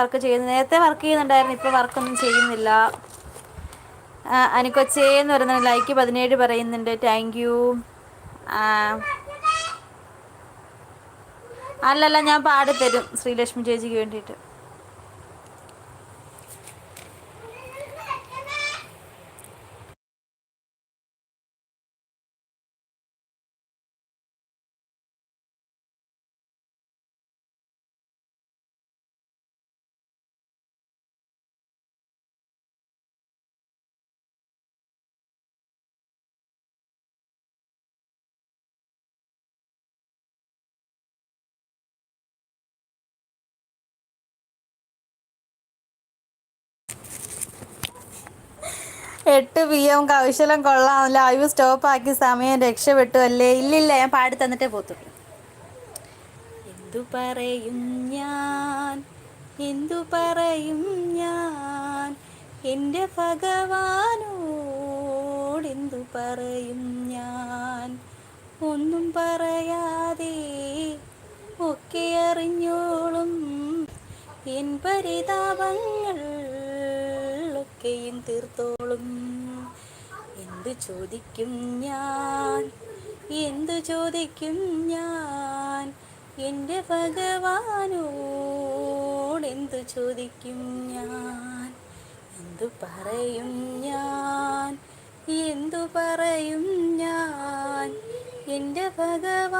Work ചെയ്യുന്നത്. നേരത്തെ work ചെയ്യുന്നുണ്ടായിരുന്നു, ഇപ്പോൾ വർക്കൊന്നും ചെയ്യുന്നില്ല. അനിക്കൊച്ചേന്ന് പറയുന്ന ലൈക്ക് 17 പറയുന്നുണ്ട്. Thank you. അല്ലല്ല, ഞാൻ പാടിത്തരും ശ്രീലക്ഷ്മി ചേച്ചിക്ക് വേണ്ടിയിട്ട്. എട്ട് PM കൗശലം കൊള്ളാം. ലൈവ് സ്റ്റോപ്പാക്കി സമയം രക്ഷപ്പെട്ടു അല്ലേ? ഇല്ലില്ല, ഞാൻ പാടി തന്നിട്ടേ പോത്തുള്ളൂ. എന്തു പറയും ഞാൻ, എന്തു പറയും ഞാൻ, എൻ്റെ ഭഗവാനോടെന്തു പറയും ഞാൻ. ഒന്നും പറയാതെ ഒക്കെ അറിഞ്ഞോളും എൻ പരിതാപങ്ങൾ ഒക്കെയും തീർത്തോളും. എന്തു ചോദിക്കും ഞാൻ, എന്തു ചോദിക്കും ഞാൻ, എൻ്റെ ഭഗവാനോടെന്തു ചോദിക്കും ഞാൻ. എന്തു പറയും ഞാൻ, എന്തു പറയും ഞാൻ, എൻ്റെ ഭഗവാൻ